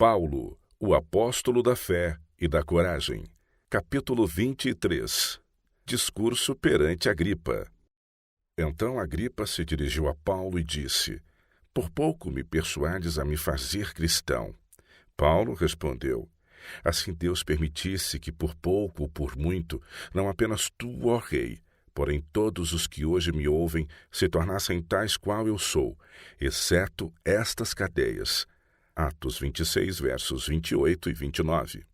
Paulo, o apóstolo da fé e da coragem. Capítulo 23. Discurso perante Agripa. Então Agripa se dirigiu a Paulo e disse: Por pouco me persuades a me fazer cristão. Paulo respondeu: Assim Deus permitisse que por pouco ou por muito, não apenas tu, ó rei, porém todos os que hoje me ouvem se tornassem tais qual eu sou, exceto estas cadeias. Atos 26, versos 28 e 29.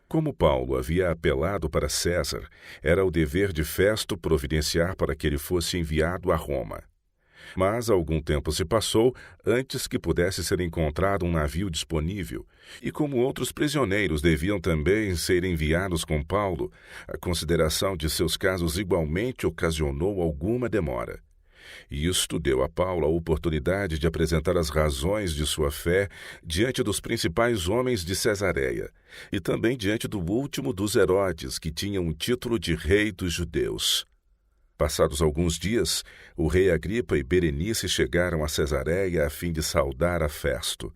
Como Paulo havia apelado para César, era o dever de Festo providenciar para que ele fosse enviado a Roma. Mas algum tempo se passou antes que pudesse ser encontrado um navio disponível, e como outros prisioneiros deviam também ser enviados com Paulo, a consideração de seus casos igualmente ocasionou alguma demora. E isto deu a Paulo a oportunidade de apresentar as razões de sua fé diante dos principais homens de Cesareia, e também diante do último dos Herodes, que tinha um título de rei dos judeus. Passados alguns dias, o rei Agripa e Berenice chegaram a Cesareia a fim de saudar a Festo.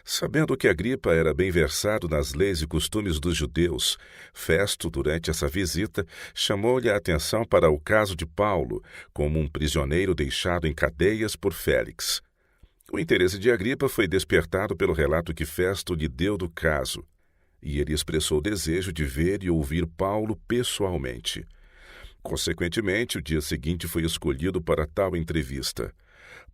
Sabendo que Agripa era bem versado nas leis e costumes dos judeus, Festo, durante essa visita, chamou-lhe a atenção para o caso de Paulo, como um prisioneiro deixado em cadeias por Félix. O interesse de Agripa foi despertado pelo relato que Festo lhe deu do caso, e ele expressou o desejo de ver e ouvir Paulo pessoalmente. Consequentemente, o dia seguinte foi escolhido para tal entrevista.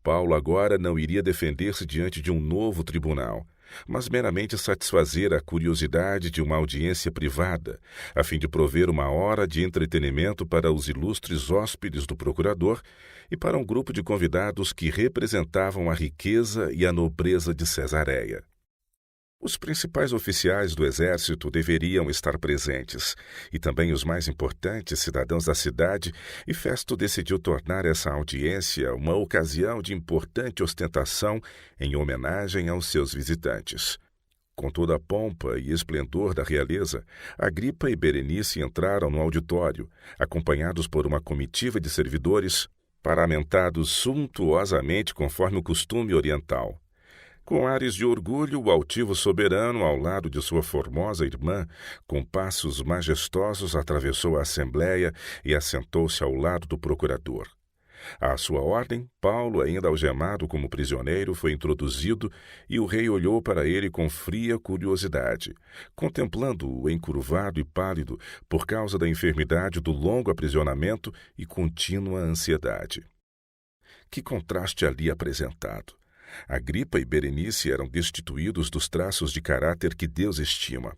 Paulo agora não iria defender-se diante de um novo tribunal, mas meramente satisfazer a curiosidade de uma audiência privada, a fim de prover uma hora de entretenimento para os ilustres hóspedes do procurador e para um grupo de convidados que representavam a riqueza e a nobreza de Cesareia. Os principais oficiais do exército deveriam estar presentes, e também os mais importantes cidadãos da cidade, e Festo decidiu tornar essa audiência uma ocasião de importante ostentação em homenagem aos seus visitantes. Com toda a pompa e esplendor da realeza, Agripa e Berenice entraram no auditório, acompanhados por uma comitiva de servidores, paramentados suntuosamente conforme o costume oriental. Com ares de orgulho, o altivo soberano, ao lado de sua formosa irmã, com passos majestosos atravessou a assembleia e assentou-se ao lado do procurador. À sua ordem, Paulo, ainda algemado como prisioneiro, foi introduzido e o rei olhou para ele com fria curiosidade, contemplando-o encurvado e pálido por causa da enfermidade do longo aprisionamento e contínua ansiedade. Que contraste ali apresentado! Agripa e Berenice eram destituídos dos traços de caráter que Deus estima.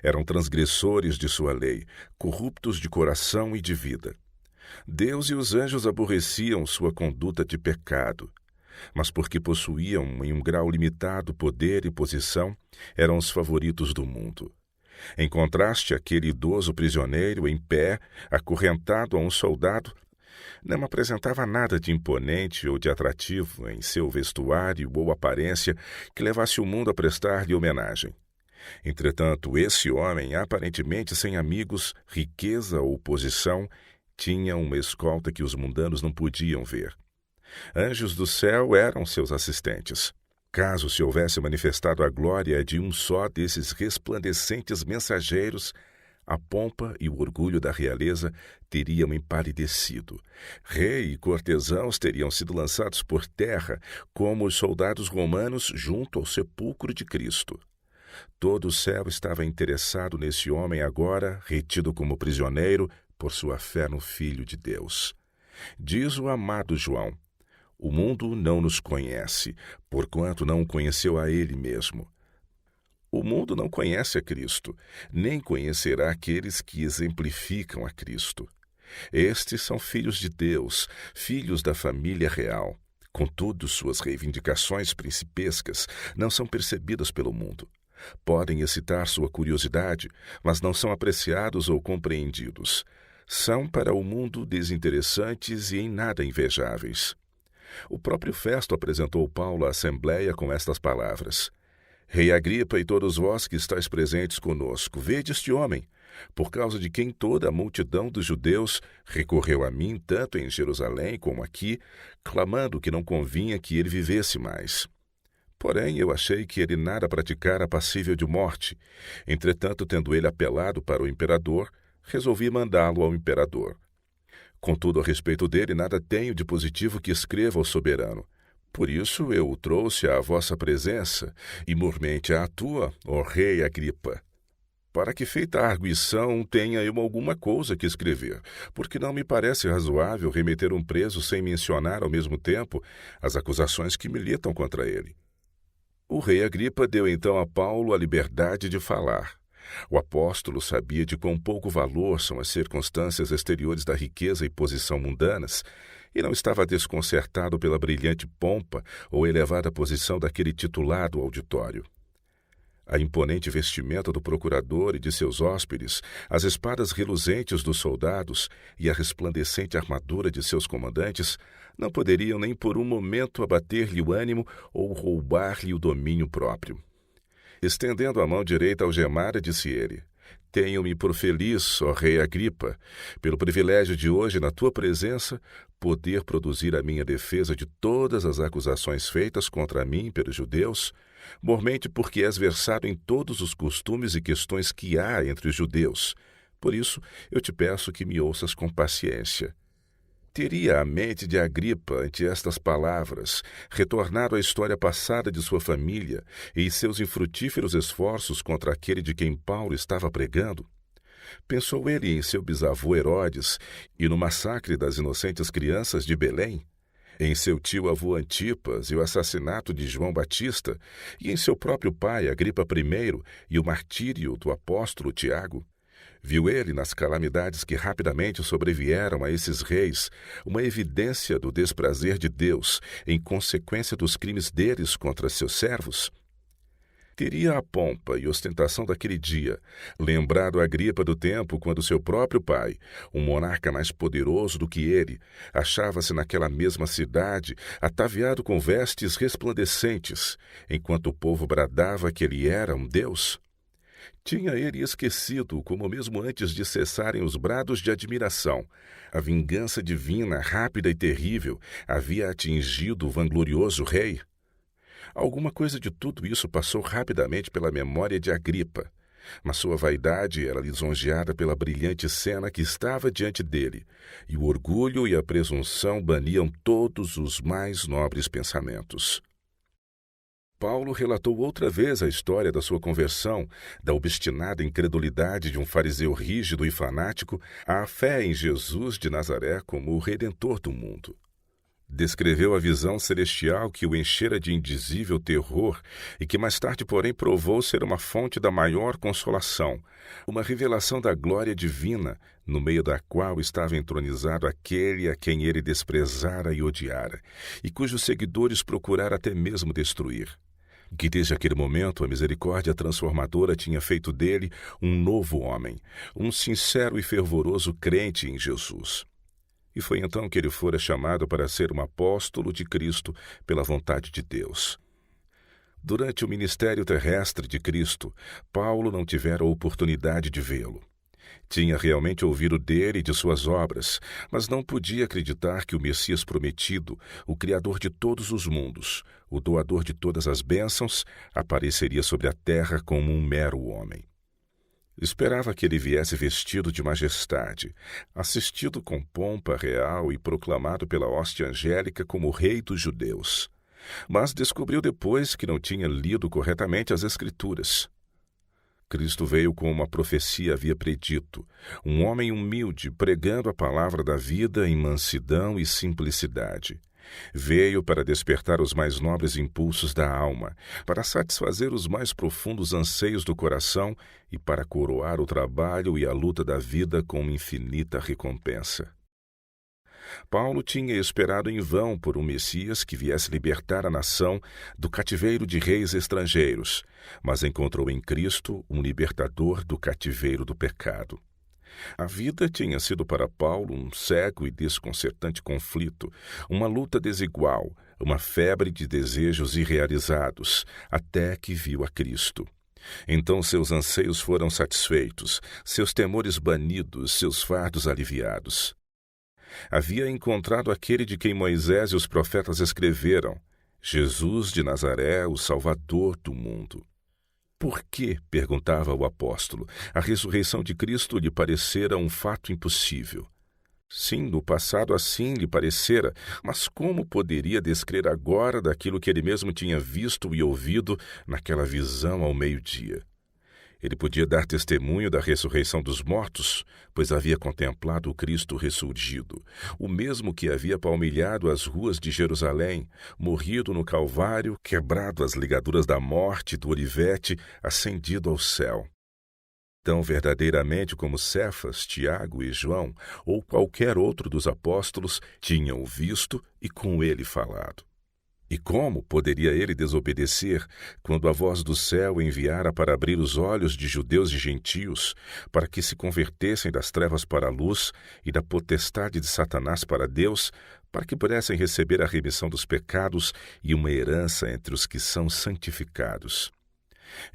Eram transgressores de sua lei, corruptos de coração e de vida. Deus e os anjos aborreciam sua conduta de pecado, mas porque possuíam em um grau limitado poder e posição, eram os favoritos do mundo. Em contraste, aquele idoso prisioneiro em pé, acorrentado a um soldado, não apresentava nada de imponente ou de atrativo em seu vestuário ou aparência que levasse o mundo a prestar-lhe homenagem. Entretanto, esse homem, aparentemente sem amigos, riqueza ou posição, tinha uma escolta que os mundanos não podiam ver. Anjos do céu eram seus assistentes. Caso se houvesse manifestado a glória de um só desses resplandecentes mensageiros, a pompa e o orgulho da realeza teriam empalidecido. Rei e cortesãos teriam sido lançados por terra, como os soldados romanos junto ao sepulcro de Cristo. Todo o céu estava interessado nesse homem agora, retido como prisioneiro por sua fé no Filho de Deus. Diz o amado João: O mundo não nos conhece, porquanto não o conheceu a ele mesmo. O mundo não conhece a Cristo, nem conhecerá aqueles que exemplificam a Cristo. Estes são filhos de Deus, filhos da família real. Contudo, suas reivindicações principescas não são percebidas pelo mundo. Podem excitar sua curiosidade, mas não são apreciados ou compreendidos. São para o mundo desinteressantes e em nada invejáveis. O próprio Festo apresentou Paulo à assembleia com estas palavras: Rei Agripa e todos vós que estáis presentes conosco, vede este homem, por causa de quem toda a multidão dos judeus recorreu a mim, tanto em Jerusalém como aqui, clamando que não convinha que ele vivesse mais. Porém, eu achei que ele nada praticara passível de morte. Entretanto, tendo ele apelado para o imperador, resolvi mandá-lo ao imperador. Contudo, a respeito dele, nada tenho de positivo que escreva ao soberano. Por isso eu o trouxe à vossa presença, e mormente à tua, ó rei Agripa, para que, feita a arguição, tenha eu alguma coisa que escrever, porque não me parece razoável remeter um preso sem mencionar ao mesmo tempo as acusações que militam contra ele. O rei Agripa deu então a Paulo a liberdade de falar. O apóstolo sabia de quão pouco valor são as circunstâncias exteriores da riqueza e posição mundanas, e não estava desconcertado pela brilhante pompa ou elevada posição daquele titulado auditório. A imponente vestimenta do procurador e de seus hóspedes, as espadas reluzentes dos soldados e a resplandecente armadura de seus comandantes não poderiam nem por um momento abater-lhe o ânimo ou roubar-lhe o domínio próprio. Estendendo a mão direita algemada, disse ele: Tenho-me por feliz, ó rei Agripa, pelo privilégio de hoje, na tua presença, poder produzir a minha defesa de todas as acusações feitas contra mim pelos judeus, mormente porque és versado em todos os costumes e questões que há entre os judeus. Por isso, eu te peço que me ouças com paciência. Teria a mente de Agripa, ante estas palavras, retornado à história passada de sua família e seus infrutíferos esforços contra aquele de quem Paulo estava pregando? Pensou ele em seu bisavô Herodes e no massacre das inocentes crianças de Belém? Em seu tio-avô Antipas e o assassinato de João Batista? E em seu próprio pai, Agripa I, e o martírio do apóstolo Tiago? Viu ele, nas calamidades que rapidamente sobrevieram a esses reis, uma evidência do desprazer de Deus em consequência dos crimes deles contra seus servos? Teria a pompa e ostentação daquele dia lembrado Agripa do tempo quando seu próprio pai, um monarca mais poderoso do que ele, achava-se naquela mesma cidade, ataviado com vestes resplandecentes, enquanto o povo bradava que ele era um deus? Tinha ele esquecido como mesmo antes de cessarem os brados de admiração, a vingança divina, rápida e terrível, havia atingido o vanglorioso rei? Alguma coisa de tudo isso passou rapidamente pela memória de Agripa, mas sua vaidade era lisonjeada pela brilhante cena que estava diante dele, e o orgulho e a presunção baniam todos os mais nobres pensamentos. Paulo relatou outra vez a história da sua conversão, da obstinada incredulidade de um fariseu rígido e fanático à fé em Jesus de Nazaré como o Redentor do mundo. Descreveu a visão celestial que o enchera de indizível terror e que mais tarde, porém, provou ser uma fonte da maior consolação, uma revelação da glória divina, no meio da qual estava entronizado aquele a quem ele desprezara e odiara, e cujos seguidores procurara até mesmo destruir. Que desde aquele momento a misericórdia transformadora tinha feito dele um novo homem, um sincero e fervoroso crente em Jesus. E foi então que ele fora chamado para ser um apóstolo de Cristo pela vontade de Deus. Durante o ministério terrestre de Cristo, Paulo não tivera a oportunidade de vê-lo. Tinha realmente ouvido dele e de suas obras, mas não podia acreditar que o Messias prometido, o Criador de todos os mundos, o doador de todas as bênçãos, apareceria sobre a terra como um mero homem. Esperava que ele viesse vestido de majestade, assistido com pompa real e proclamado pela hóstia angélica como rei dos judeus. Mas descobriu depois que não tinha lido corretamente as Escrituras. Cristo veio como a profecia havia predito, um homem humilde, pregando a palavra da vida em mansidão e simplicidade. Veio para despertar os mais nobres impulsos da alma, para satisfazer os mais profundos anseios do coração e para coroar o trabalho e a luta da vida com uma infinita recompensa. Paulo tinha esperado em vão por um Messias que viesse libertar a nação do cativeiro de reis estrangeiros, mas encontrou em Cristo um libertador do cativeiro do pecado. A vida tinha sido para Paulo um cego e desconcertante conflito, uma luta desigual, uma febre de desejos irrealizados, até que viu a Cristo. Então seus anseios foram satisfeitos, seus temores banidos, seus fardos aliviados. Havia encontrado aquele de quem Moisés e os profetas escreveram: Jesus de Nazaré, o Salvador do mundo. Por que, perguntava o apóstolo, a ressurreição de Cristo lhe parecera um fato impossível? Sim, no passado assim lhe parecera, mas como poderia descrer agora daquilo que ele mesmo tinha visto e ouvido naquela visão ao meio-dia? Ele podia dar testemunho da ressurreição dos mortos, pois havia contemplado o Cristo ressurgido, o mesmo que havia palmilhado as ruas de Jerusalém, morrido no Calvário, quebrado as ligaduras da morte do Olivete, ascendido ao céu. Tão verdadeiramente como Cefas, Tiago e João, ou qualquer outro dos apóstolos, tinham o visto e com ele falado. E como poderia ele desobedecer quando a voz do céu o enviara para abrir os olhos de judeus e gentios, para que se convertessem das trevas para a luz e da potestade de Satanás para Deus, para que pudessem receber a remissão dos pecados e uma herança entre os que são santificados?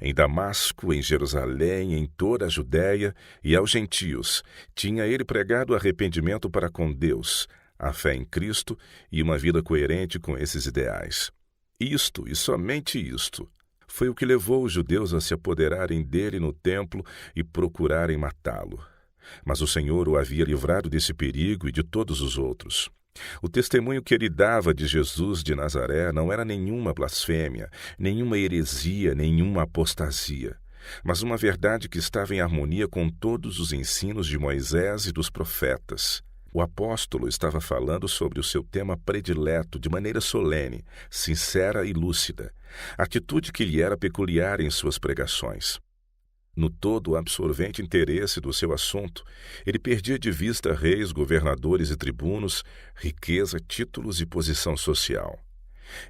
Em Damasco, em Jerusalém, em toda a Judéia e aos gentios, tinha ele pregado arrependimento para com Deus, a fé em Cristo e uma vida coerente com esses ideais. Isto, e somente isto, foi o que levou os judeus a se apoderarem dele no templo e procurarem matá-lo. Mas o Senhor o havia livrado desse perigo e de todos os outros. O testemunho que ele dava de Jesus de Nazaré não era nenhuma blasfêmia, nenhuma heresia, nenhuma apostasia, mas uma verdade que estava em harmonia com todos os ensinos de Moisés e dos profetas. O apóstolo estava falando sobre o seu tema predileto de maneira solene, sincera e lúcida, atitude que lhe era peculiar em suas pregações. No todo absorvente interesse do seu assunto, ele perdia de vista reis, governadores e tribunos, riqueza, títulos e posição social.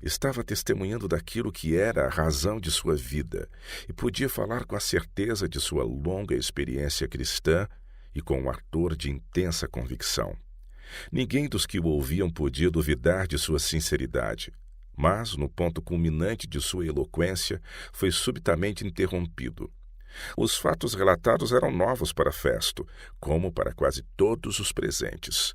Estava testemunhando daquilo que era a razão de sua vida e podia falar com a certeza de sua longa experiência cristã e com um ardor de intensa convicção. Ninguém dos que o ouviam podia duvidar de sua sinceridade, mas, no ponto culminante de sua eloquência, foi subitamente interrompido. Os fatos relatados eram novos para Festo, como para quase todos os presentes.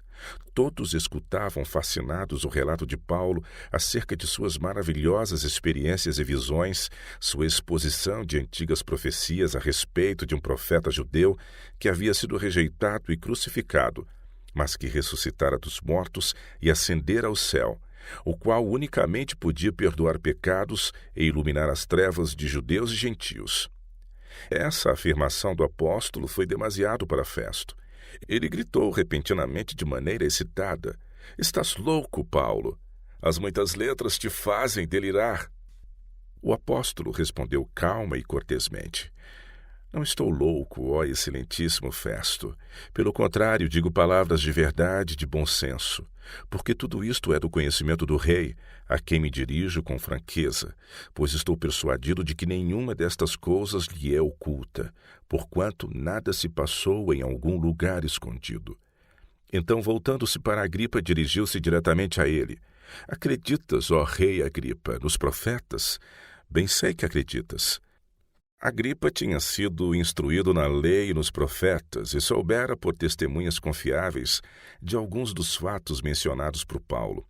Todos escutavam fascinados o relato de Paulo acerca de suas maravilhosas experiências e visões, sua exposição de antigas profecias a respeito de um profeta judeu que havia sido rejeitado e crucificado, mas que ressuscitara dos mortos e ascendera ao céu, o qual unicamente podia perdoar pecados e iluminar as trevas de judeus e gentios. Essa afirmação do apóstolo foi demasiado para Festo. Ele gritou repentinamente de maneira excitada: "Estás louco, Paulo! As muitas letras te fazem delirar." O apóstolo respondeu calma e cortesmente: "Não estou louco, ó excelentíssimo Festo. Pelo contrário, digo palavras de verdade e de bom senso, porque tudo isto é do conhecimento do rei, a quem me dirijo com franqueza, pois estou persuadido de que nenhuma destas coisas lhe é oculta, porquanto nada se passou em algum lugar escondido." Então, voltando-se para Agripa, dirigiu-se diretamente a ele: "Acreditas, ó rei Agripa, nos profetas? Bem sei que acreditas." Agripa tinha sido instruído na lei e nos profetas e soubera por testemunhas confiáveis de alguns dos fatos mencionados por Paulo.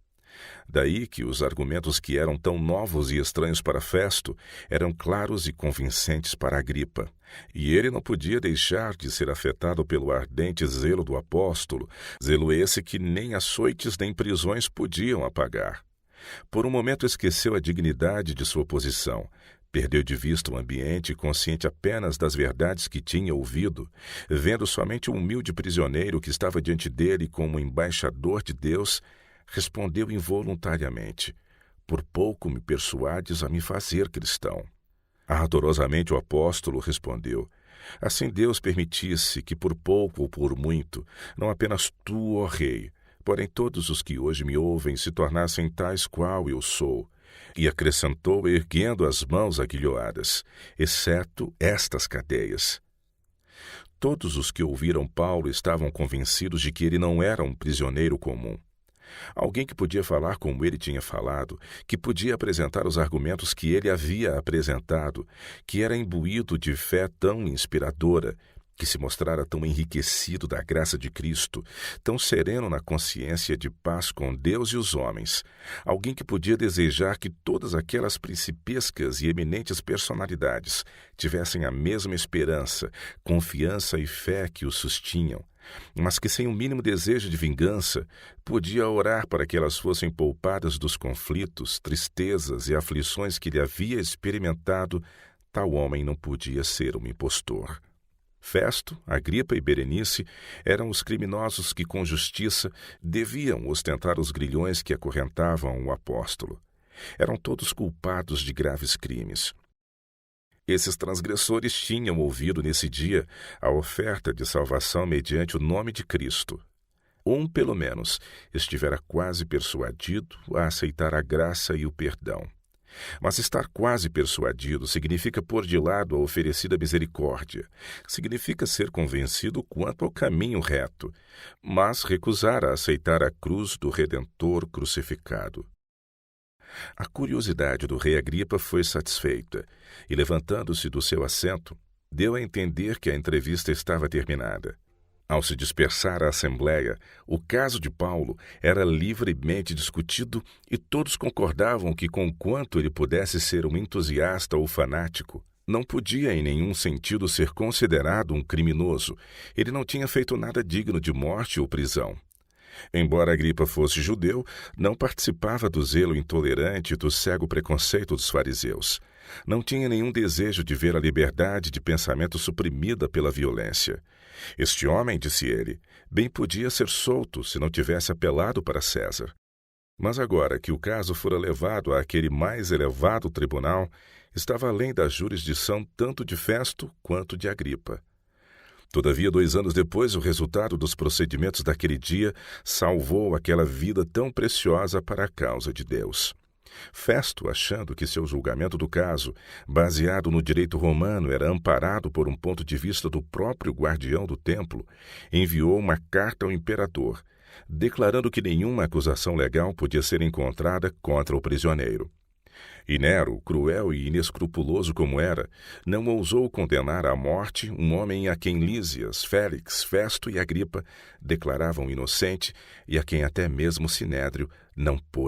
Daí que os argumentos que eram tão novos e estranhos para Festo eram claros e convincentes para Agripa, e ele não podia deixar de ser afetado pelo ardente zelo do apóstolo, zelo esse que nem açoites nem prisões podiam apagar. Por um momento esqueceu a dignidade de sua posição, perdeu de vista o ambiente, consciente apenas das verdades que tinha ouvido, vendo somente um humilde prisioneiro que estava diante dele como embaixador de Deus, respondeu involuntariamente: "Por pouco me persuades a me fazer cristão." Ardorosamente o apóstolo respondeu: "Assim Deus permitisse que por pouco ou por muito, não apenas tu, ó rei, porém todos os que hoje me ouvem se tornassem tais qual eu sou." E acrescentou, erguendo as mãos aguilhoadas: "Exceto estas cadeias." Todos os que ouviram Paulo estavam convencidos de que ele não era um prisioneiro comum. Alguém que podia falar como ele tinha falado, que podia apresentar os argumentos que ele havia apresentado, que era imbuído de fé tão inspiradora, que se mostrara tão enriquecido da graça de Cristo, tão sereno na consciência de paz com Deus e os homens, alguém que podia desejar que todas aquelas principescas e eminentes personalidades tivessem a mesma esperança, confiança e fé que os sustinham, mas que sem o mínimo desejo de vingança, podia orar para que elas fossem poupadas dos conflitos, tristezas e aflições que ele havia experimentado, tal homem não podia ser um impostor. Festo, Agripa e Berenice eram os criminosos que, com justiça, deviam ostentar os grilhões que acorrentavam o apóstolo. Eram todos culpados de graves crimes. Esses transgressores tinham ouvido nesse dia a oferta de salvação mediante o nome de Cristo. Pelo menos, estivera quase persuadido a aceitar a graça e o perdão. Mas estar quase persuadido significa pôr de lado a oferecida misericórdia, significa ser convencido quanto ao caminho reto, mas recusar a aceitar a cruz do Redentor crucificado. A curiosidade do rei Agripa foi satisfeita, e levantando-se do seu assento, deu a entender que a entrevista estava terminada. Ao se dispersar a assembleia, o caso de Paulo era livremente discutido e todos concordavam que, conquanto ele pudesse ser um entusiasta ou fanático, não podia em nenhum sentido ser considerado um criminoso. Ele não tinha feito nada digno de morte ou prisão. Embora Agripa fosse judeu, não participava do zelo intolerante e do cego preconceito dos fariseus. Não tinha nenhum desejo de ver a liberdade de pensamento suprimida pela violência. Este homem, disse ele, bem podia ser solto se não tivesse apelado para César. Mas agora que o caso fora levado àquele mais elevado tribunal, estava além da jurisdição tanto de Festo quanto de Agripa. Todavia, 2 anos depois, o resultado dos procedimentos daquele dia salvou aquela vida tão preciosa para a causa de Deus. Festo, achando que seu julgamento do caso, baseado no direito romano, era amparado por um ponto de vista do próprio guardião do templo, enviou uma carta ao imperador, declarando que nenhuma acusação legal podia ser encontrada contra o prisioneiro. E Nero, cruel e inescrupuloso como era, não ousou condenar à morte um homem a quem Lísias, Félix, Festo e Agripa declaravam inocente e a quem até mesmo Sinédrio não pôde